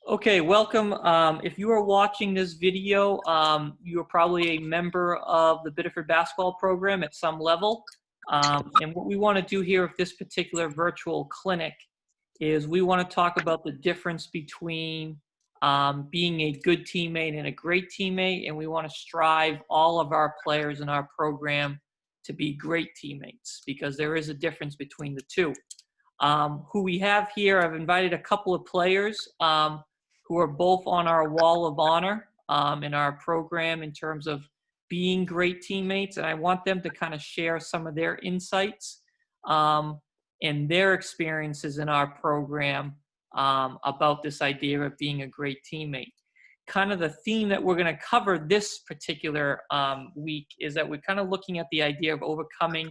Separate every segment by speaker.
Speaker 1: Okay, welcome. If you are watching this video, you are probably a member of the Biddeford basketball program at some level. And what we want to do here with this particular virtual clinic is we want to talk about the difference between being a good teammate and a great teammate, and we want to strive all of our players in our program to be great teammates because there is a difference between the two. Who we have here, I've invited a couple of players who are both on our wall of honor in our program in terms of being great teammates. And I want them to kind of share some of their insights and their experiences in our program about this idea of being a great teammate. Kind of the theme that we're going to cover this particular week is that we're kind of looking at the idea of overcoming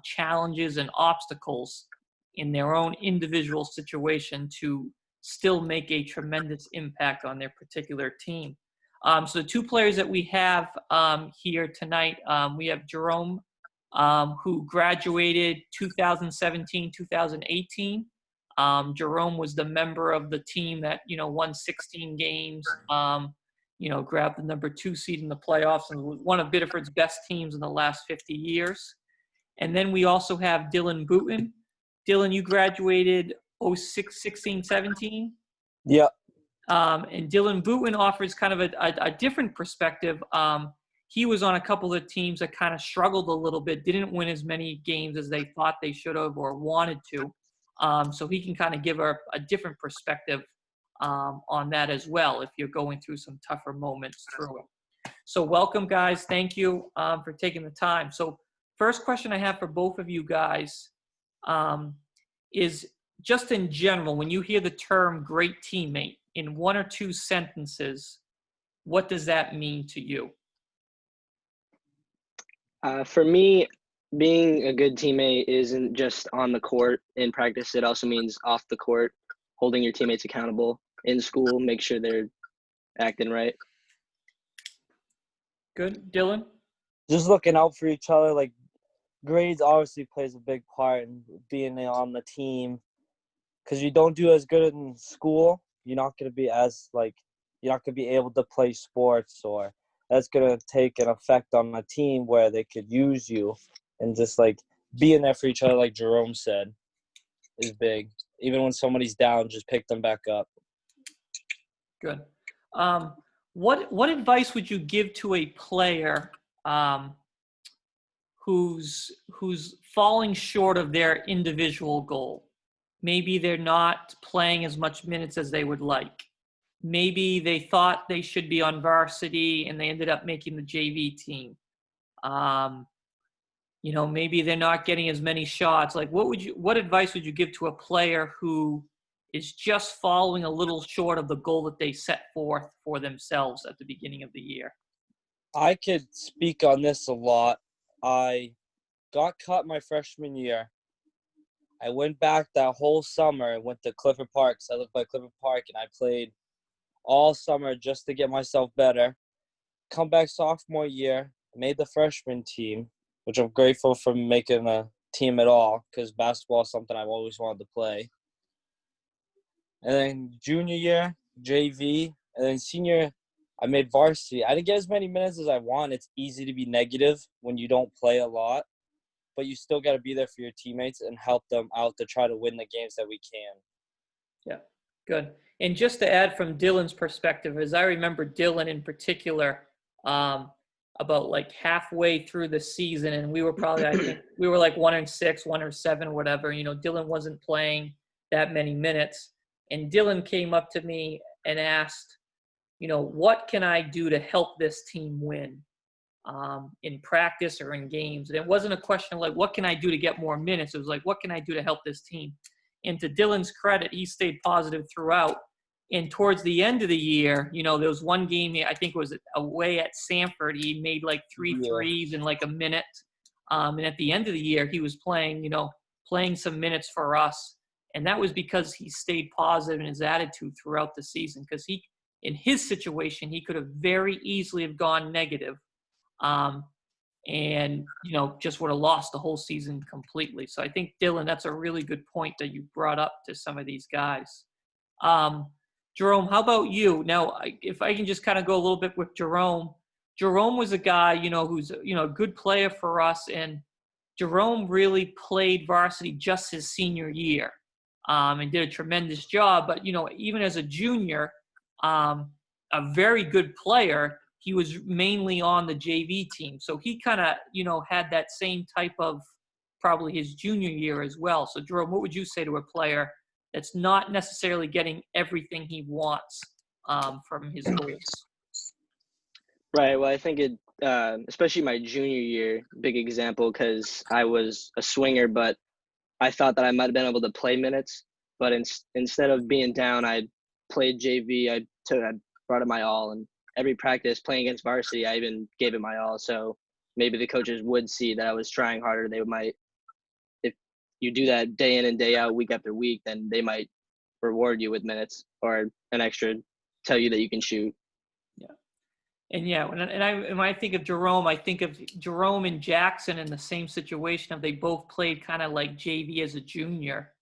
Speaker 1: challenges and obstacles in their own individual situation to still make a tremendous impact on their particular team. So the two players that we have here tonight, we have Jerome, who graduated 2017, 2018. Jerome was the member of the team that, won 16 games, grabbed the number 2 seed in the playoffs and was one of Biddeford's best teams in the last 50 years. And then we also have Dylan Booten. Dylan, you graduated 16, 17?
Speaker 2: Yeah.
Speaker 1: And Dylan Booten offers kind of a different perspective. He was on a couple of teams that kind of struggled a little bit, didn't win as many games as they thought they should have or wanted to. So he can kind of give a different perspective on that as well if you're going through some tougher moments through it. So welcome, guys. Thank you for taking the time. So first question I have for both of you guys is just in general, when you hear the term great teammate in one or two sentences, what does that mean to you?
Speaker 2: For me, being a good teammate isn't just on the court in practice. It also means off the court, holding your teammates accountable in school, make sure they're acting right.
Speaker 1: Good. Dylan?
Speaker 2: Just looking out for each other. Like, grades obviously plays a big part in being on the team. Because you don't do as good in school, you're not going to be able to play sports, or that's going to take an effect on a team where they could use you. And just like being there for each other, like Jerome said, is big. Even when somebody's down, just pick them back up.
Speaker 1: Good. What advice would you give to a player who's falling short of their individual goal? Maybe they're not playing as much minutes as they would like. Maybe they thought they should be on varsity and they ended up making the JV team. Maybe they're not getting as many shots. Like, what advice would you give to a player who is just following a little short of the goal that they set forth for themselves at the beginning of the year?
Speaker 2: I could speak on this a lot. I got cut my freshman year. I went back that whole summer and went to Clifford Park. So I lived by Clifford Park, and I played all summer just to get myself better. Come back sophomore year, made the freshman team, which I'm grateful for making a team at all because basketball is something I've always wanted to play. And then junior year, JV, and then senior, I made varsity. I didn't get as many minutes as I want. It's easy to be negative when you don't play a lot. But you still got to be there for your teammates and help them out to try to win the games that we can.
Speaker 1: Yeah, good. And just to add from Dylan's perspective, as I remember Dylan in particular, about like halfway through the season, and we were probably, I think we were like 1-6, 1-7, whatever. Dylan wasn't playing that many minutes. And Dylan came up to me and asked, what can I do to help this team win? In practice or in games. And it wasn't a question of like, what can I do to get more minutes? It was like, what can I do to help this team? And to Dylan's credit, he stayed positive throughout. And towards the end of the year, there was one game, I think it was away at Sanford. He made like three threes in like a minute. And at the end of the year, he was playing some minutes for us. And that was because he stayed positive in his attitude throughout the season. Because in his situation, he could have very easily have gone negative. And just would have lost the whole season completely. So I think, Dylan, that's a really good point that you brought up to some of these guys. Jerome, how about you? Now, if I can just kind of go a little bit with Jerome. Jerome was a guy, who's, a good player for us. And Jerome really played varsity just his senior year, and did a tremendous job. But, even as a junior, a very good player, he was mainly on the JV team. So he kind of, had that same type of probably his junior year as well. So, Jerome, what would you say to a player that's not necessarily getting everything he wants from his goals?
Speaker 3: Right. Well, I think especially my junior year, big example because I was a swinger, but I thought that I might have been able to play minutes. But instead of being down, I played JV. I brought it my all, and every practice playing against varsity, I even gave it my all. So maybe the coaches would see that I was trying harder. They might, if you do that day in and day out, week after week, then they might reward you with minutes or an extra, tell you that you can shoot.
Speaker 1: Yeah. And yeah, when I think of Jerome, I think of Jerome and Jackson in the same situation of they both played kind of like JV as a junior.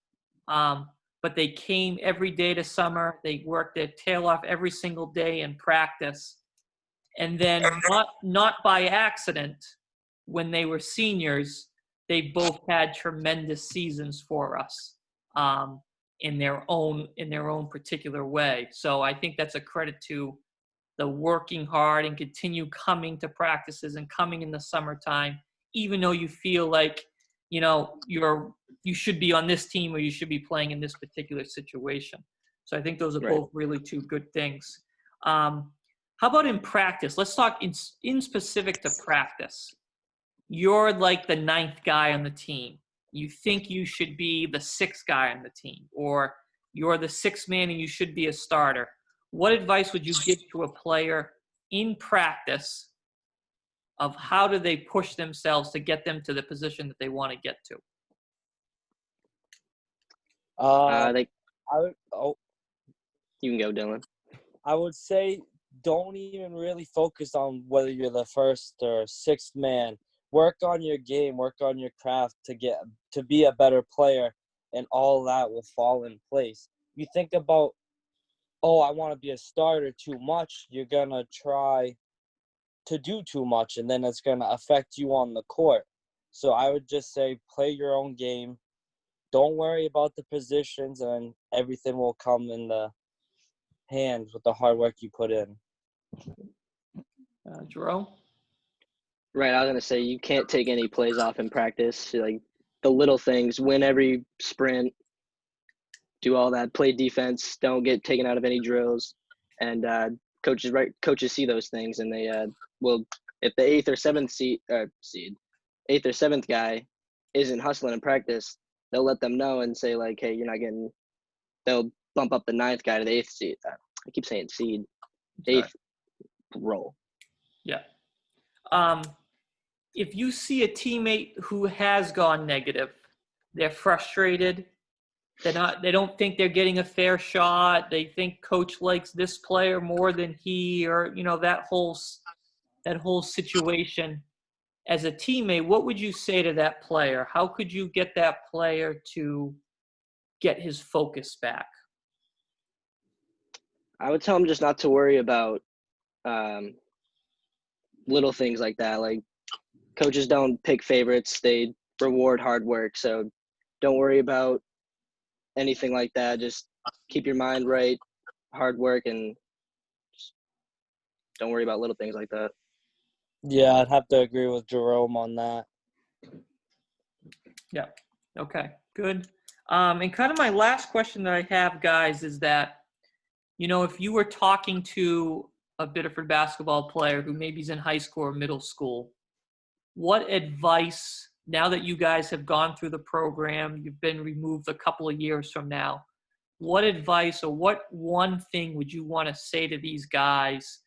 Speaker 1: But they came every day to summer. They worked their tail off every single day in practice. And then not by accident, when they were seniors, they both had tremendous seasons for us, in their own particular way. So I think that's a credit to the working hard and continue coming to practices and coming in the summertime, even though you feel like, you should be on this team or you should be playing in this particular situation. So I think those are
Speaker 3: Right.
Speaker 1: both really two good things. How about in practice? Let's talk in specific to practice. You're like the ninth guy on the team. You think you should be the sixth guy on the team, or you're the sixth man and you should be a starter. What advice would you give to a player in practice of how do they push themselves to get them to the position that they want to get to?
Speaker 3: They
Speaker 2: I would,
Speaker 3: You can go, Dylan.
Speaker 2: I would say don't even really focus on whether you're the first or sixth man. Work on your game, work on your craft to be a better player, and all that will fall in place. You think about, oh, I want to be a starter too much, you're going to try to do too much, and then it's going to affect you on the court. So I would just say play your own game. Don't worry about the positions, and everything will come in the hands with the hard work you put in.
Speaker 1: Jerome?
Speaker 3: Right. I was going to say you can't take any plays off in practice. Like the little things, win every sprint, do all that, play defense, don't get taken out of any drills. And coaches see those things, and they will, if the eighth or seventh guy isn't hustling in practice, they'll let them know and say like, hey, you're not getting. They'll bump up the ninth guy to the eighth seed. I keep saying seed, eighth role.
Speaker 1: Yeah. If you see a teammate who has gone negative, they're frustrated. They don't think they're getting a fair shot. They think coach likes this player more than he, or that whole situation. As a teammate, what would you say to that player? How could you get that player to get his focus back?
Speaker 3: I would tell him just not to worry about little things like that. Like coaches don't pick favorites; they reward hard work. So don't worry about anything like that. Just keep your mind right, hard work, and just don't worry about little things like that.
Speaker 2: Yeah, I'd have to agree with Jerome on that.
Speaker 1: Yeah. Okay, good. And kind of my last question that I have, guys, is that, if you were talking to a Biddeford basketball player who maybe is in high school or middle school, what advice, now that you guys have gone through the program, you've been removed a couple of years from now, what advice or what one thing would you want to say to these guys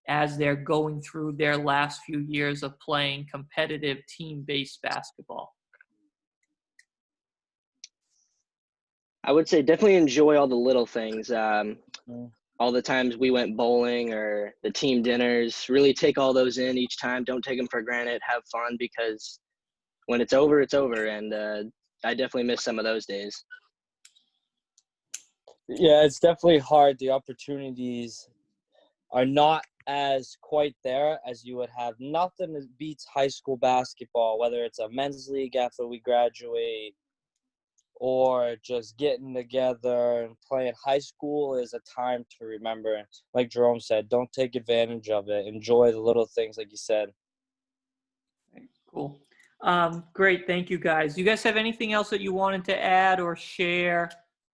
Speaker 1: as they're going through their last few years of playing competitive team-based basketball?
Speaker 3: I would say definitely enjoy all the little things. All the times we went bowling or the team dinners, really take all those in each time. Don't take them for granted. Have fun, because when it's over, it's over. And I definitely miss some of those days.
Speaker 2: Yeah, it's definitely hard. The opportunities are not as quite there as you would have. Nothing that beats high school basketball, whether it's a men's league after we graduate or just getting together and playing. High school is a time to remember. Like Jerome said, don't take advantage of it. Enjoy the little things, like you said.
Speaker 1: Cool. Great. Thank you, guys. You guys have anything else that you wanted to add or share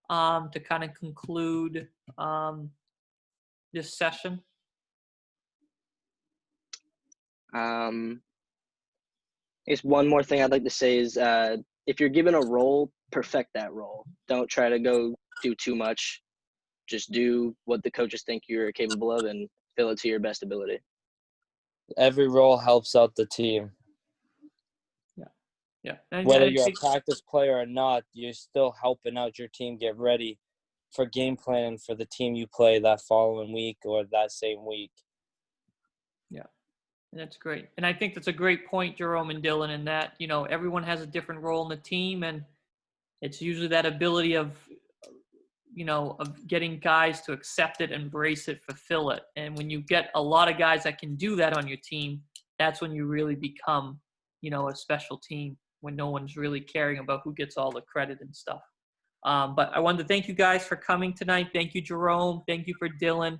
Speaker 1: to kind of conclude this session?
Speaker 3: I guess one more thing I'd like to say is if you're given a role, perfect that role. Don't try to go do too much. Just do what the coaches think you're capable of and fill it to your best ability.
Speaker 2: Every role helps out the team.
Speaker 1: Yeah. And
Speaker 2: Whether
Speaker 1: I
Speaker 2: you're
Speaker 1: think-
Speaker 2: a practice player or not, you're still helping out your team get ready for game planning for the team you play that following week or that same week.
Speaker 1: Yeah, that's great. And I think that's a great point, Jerome and Dylan, in that, everyone has a different role in the team, and it's usually that ability of getting guys to accept it, embrace it, fulfill it. And when you get a lot of guys that can do that on your team, that's when you really become, a special team, when no one's really caring about who gets all the credit and stuff. But I wanted to thank you guys for coming tonight. Thank you, Jerome. Thank you for Dylan.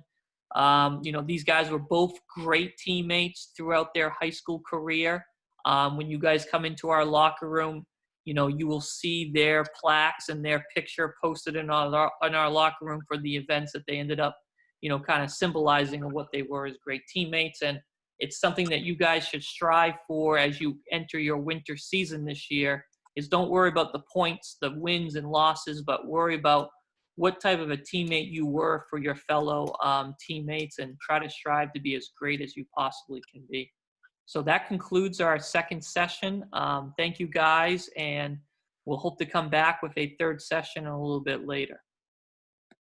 Speaker 1: These guys were both great teammates throughout their high school career. When you guys come into our locker room, you will see their plaques and their picture posted in our locker room for the events that they ended up, kind of symbolizing of what they were as great teammates. And it's something that you guys should strive for as you enter your winter season this year, is don't worry about the points, the wins and losses, but worry about what type of a teammate you were for your fellow teammates, and try to strive to be as great as you possibly can be. So that concludes our second session. Thank you, guys, and we'll hope to come back with a third session a little bit later.